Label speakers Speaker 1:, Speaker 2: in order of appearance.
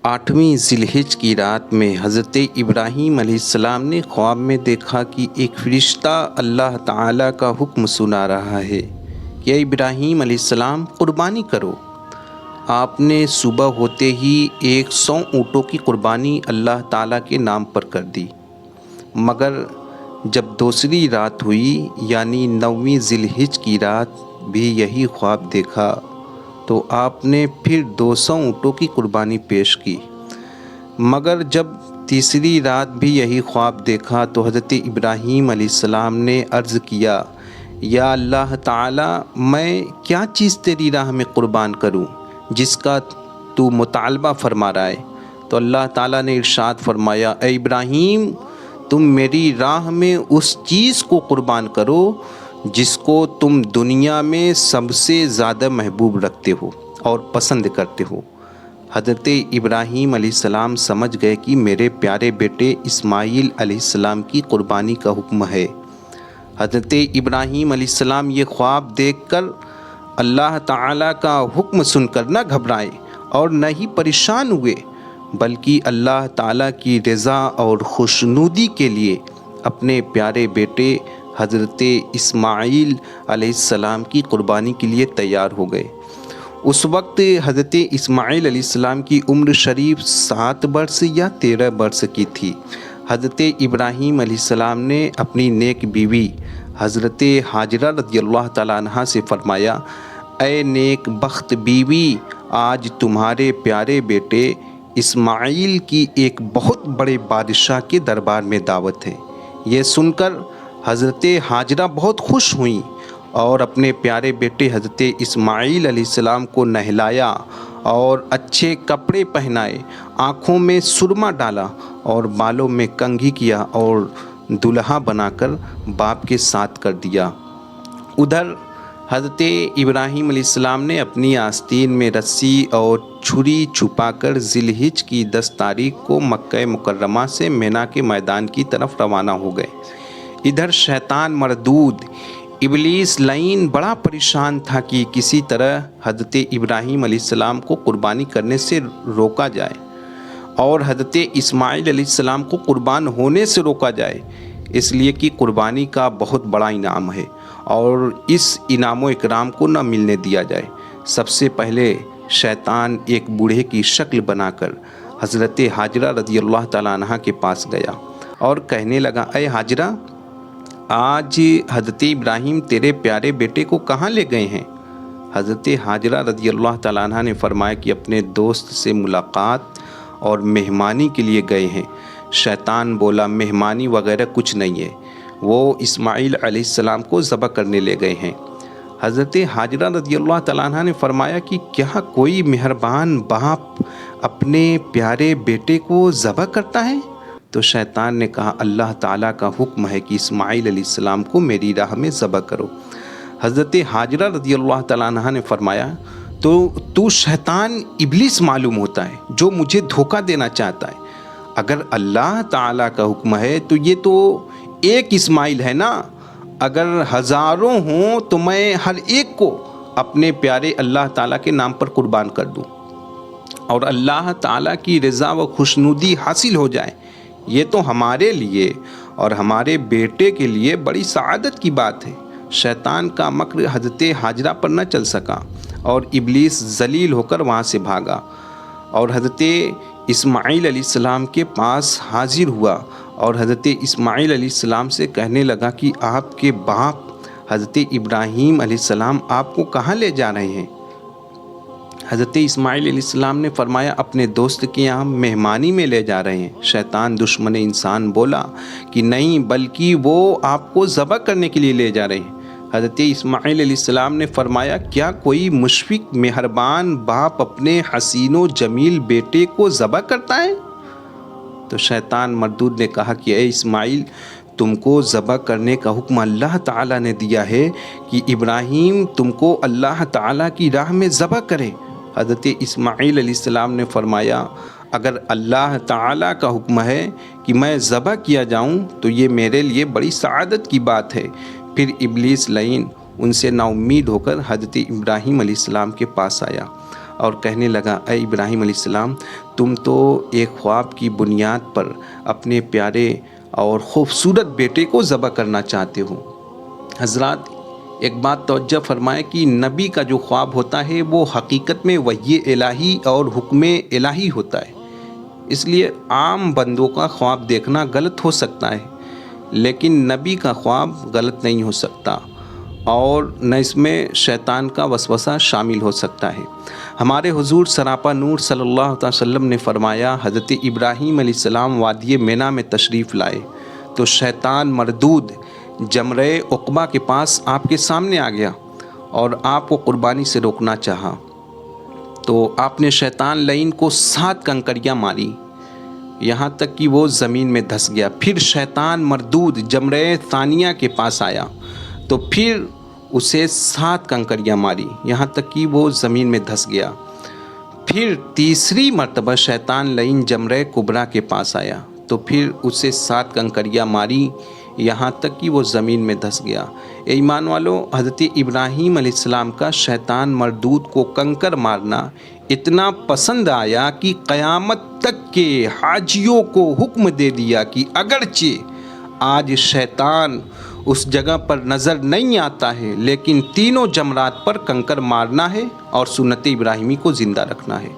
Speaker 1: 8ویں ذی‌الحجہ کی رات میں حضرت ابراہیم علیہ السلام نے خواب میں دیکھا کہ ایک فرشتہ اللہ تعالیٰ کا حکم سنا رہا ہے کہ اے ابراہیم علیہ السلام قربانی کرو۔ آپ نے صبح ہوتے ہی 100 اونٹوں کی قربانی اللہ تعالیٰ کے نام پر کر دی، مگر جب دوسری رات ہوئی یعنی 9ویں ذی‌الحجہ کی رات بھی یہی خواب دیکھا تو آپ نے پھر 200 اونٹوں کی قربانی پیش کی، مگر جب تیسری رات بھی یہی خواب دیکھا تو حضرت ابراہیم علیہ السلام نے عرض کیا، یا اللہ تعالیٰ میں کیا چیز تیری راہ میں قربان کروں جس کا تو مطالبہ فرما رہا ہے؟ تو اللہ تعالیٰ نے ارشاد فرمایا، اے ابراہیم تم میری راہ میں اس چیز کو قربان کرو جس کو تم دنیا میں سب سے زیادہ محبوب رکھتے ہو اور پسند کرتے ہو۔ حضرت ابراہیم علیہ السلام سمجھ گئے کہ میرے پیارے بیٹے اسماعیل علیہ السلام کی قربانی کا حکم ہے۔ حضرت ابراہیم علیہ السلام یہ خواب دیکھ کر اللہ تعالیٰ کا حکم سن کر نہ گھبرائے اور نہ ہی پریشان ہوئے، بلکہ اللہ تعالیٰ کی رضا اور خوشنودی کے لیے اپنے پیارے بیٹے حضرت اسماعیل علیہ السلام کی قربانی کے لیے تیار ہو گئے۔ اس وقت حضرت اسماعیل علیہ السلام کی عمر شریف 7 برس یا 13 برس کی تھی۔ حضرت ابراہیم علیہ السلام نے اپنی نیک بیوی حضرت حاجرہ رضی اللہ تعالیٰ عنہا سے فرمایا، اے نیک بخت بیوی، آج تمہارے پیارے بیٹے اسماعیل کی ایک بہت بڑے بادشاہ کے دربار میں دعوت ہے۔ یہ سن کر حضرت حاجرہ بہت خوش ہوئیں اور اپنے پیارے بیٹے حضرت اسماعیل علیہ السلام کو نہلایا اور اچھے کپڑے پہنائے، آنکھوں میں سرما ڈالا اور بالوں میں کنگھی کیا اور دلہا بنا کر باپ کے ساتھ کر دیا۔ ادھر حضرت ابراہیم علیہ السلام نے اپنی آستین میں رسی اور چھری چھپا کر ذی‌الحجہ کی 10 تاریخ کو مکہ مکرمہ سے مینا کے میدان کی طرف روانہ ہو گئے۔ ادھر شیطان مردود ابلیس لعین بڑا پریشان تھا کہ کسی طرح حضرت ابراہیم علیہ السلام کو قربانی کرنے سے روکا جائے اور حضرت اسماعیل علیہ السلام کو قربان ہونے سے روکا جائے، اس لیے کہ قربانی کا بہت بڑا انعام ہے اور اس انعام و اکرام کو نہ ملنے دیا جائے۔ سب سے پہلے شیطان ایک بوڑھے کی شکل بنا کر حضرت حاجرہ رضی اللہ تعالیٰ عنہا کے پاس گیا اور کہنے لگا، اے حاجرہ، آج حضرت ابراہیم تیرے پیارے بیٹے کو کہاں لے گئے ہیں؟ حضرت حاجرہ رضی اللہ تعالیٰ عنہ نے فرمایا کہ اپنے دوست سے ملاقات اور مہمانی کے لیے گئے ہیں۔ شیطان بولا، مہمانی وغیرہ کچھ نہیں ہے، وہ اسماعیل علیہ السلام کو ذبح کرنے لے گئے ہیں۔ حضرت حاجرہ رضی اللہ تعالیٰ عنہ نے فرمایا کہ کیا کوئی مہربان باپ اپنے پیارے بیٹے کو ذبح کرتا ہے؟ تو شیطان نے کہا، اللہ تعالیٰ کا حکم ہے کہ اسماعیل علیہ السلام کو میری راہ میں ذبح کرو۔ حضرت حاجرہ رضی اللہ تعالیٰ عنہ نے فرمایا، تو شیطان ابلیس معلوم ہوتا ہے جو مجھے دھوکہ دینا چاہتا ہے۔ اگر اللہ تعالیٰ کا حکم ہے تو یہ تو ایک اسماعیل ہے نا، اگر ہزاروں ہوں تو میں ہر ایک کو اپنے پیارے اللہ تعالیٰ کے نام پر قربان کر دوں اور اللہ تعالیٰ کی رضا و خوشنودی حاصل ہو جائے، یہ تو ہمارے لیے اور ہمارے بیٹے کے لیے بڑی سعادت کی بات ہے۔ شیطان کا مکر حضرت حاجرہ پر نہ چل سکا اور ابلیس ذلیل ہو کر وہاں سے بھاگا اور حضرت اسماعیل علیہ السلام کے پاس حاضر ہوا اور حضرت اسماعیل علیہ السلام سے کہنے لگا کہ آپ کے باپ حضرت ابراہیم علیہ السلام آپ کو کہاں لے جا رہے ہیں؟ حضرت اسماعیل علیہ السلام نے فرمایا، اپنے دوست کے یہاں مہمانی میں لے جا رہے ہیں۔ شیطان دشمن انسان بولا کہ نہیں، بلکہ وہ آپ کو ذبح کرنے کے لیے لے جا رہے ہیں۔ حضرت اسماعیل علیہ السلام نے فرمایا، کیا کوئی مشفق مہربان باپ اپنے حسین و جمیل بیٹے کو ذبح کرتا ہے؟ تو شیطان مردود نے کہا کہ اے اسماعیل، تم کو ذبح کرنے کا حکم اللہ تعالیٰ نے دیا ہے کہ ابراہیم تم کو اللہ تعالیٰ کی راہ میں ذبح کرے۔ حضرت اسماعیل علیہ السلام نے فرمایا، اگر اللہ تعالیٰ کا حکم ہے کہ میں ذبح کیا جاؤں تو یہ میرے لیے بڑی سعادت کی بات ہے۔ پھر ابلیس لعین ان سے نا امید ہو کر حضرت ابراہیم علیہ السلام کے پاس آیا اور کہنے لگا اے ابراہیم علیہ السلام، تم تو ایک خواب کی بنیاد پر اپنے پیارے اور خوبصورت بیٹے کو ذبح کرنا چاہتے ہو۔ حضرات ایک بات توجہ فرمائے کہ نبی کا جو خواب ہوتا ہے وہ حقیقت میں وحی الہی اور حکم الہی ہوتا ہے، اس لیے عام بندوں کا خواب دیکھنا غلط ہو سکتا ہے، لیکن نبی کا خواب غلط نہیں ہو سکتا اور نہ اس میں شیطان کا وسوسہ شامل ہو سکتا ہے۔ ہمارے حضور سراپا نور صلی اللہ علیہ وسلم نے فرمایا، حضرت ابراہیم علیہ السلام وادی مینا میں تشریف لائے تو شیطان مردود جمرہ عقبہ کے پاس آپ کے سامنے آ گیا اور آپ کو قربانی سے روکنا چاہا، تو آپ نے شیطان لعین کو 7 کنکریاں ماری، یہاں تک کہ وہ زمین میں دھس گیا۔ پھر شیطان مردود جمرہ ثانیہ کے پاس آیا تو پھر اسے 7 کنکریاں ماری، یہاں تک کہ وہ زمین میں دھس گیا۔ پھر تیسری مرتبہ شیطان لعین جمرہ کبریٰ کے پاس آیا تو پھر اسے 7 کنکریاں ماری، یہاں تک کہ وہ زمین میں دھس گیا۔ اے ایمان والو، حضرت ابراہیم علیہ السلام کا شیطان مردود کو کنکر مارنا اتنا پسند آیا کہ قیامت تک کے حاجیوں کو حکم دے دیا کہ اگرچہ آج شیطان اس جگہ پر نظر نہیں آتا ہے، لیکن تینوں جمرات پر کنکر مارنا ہے اور سنت ابراہیمی کو زندہ رکھنا ہے۔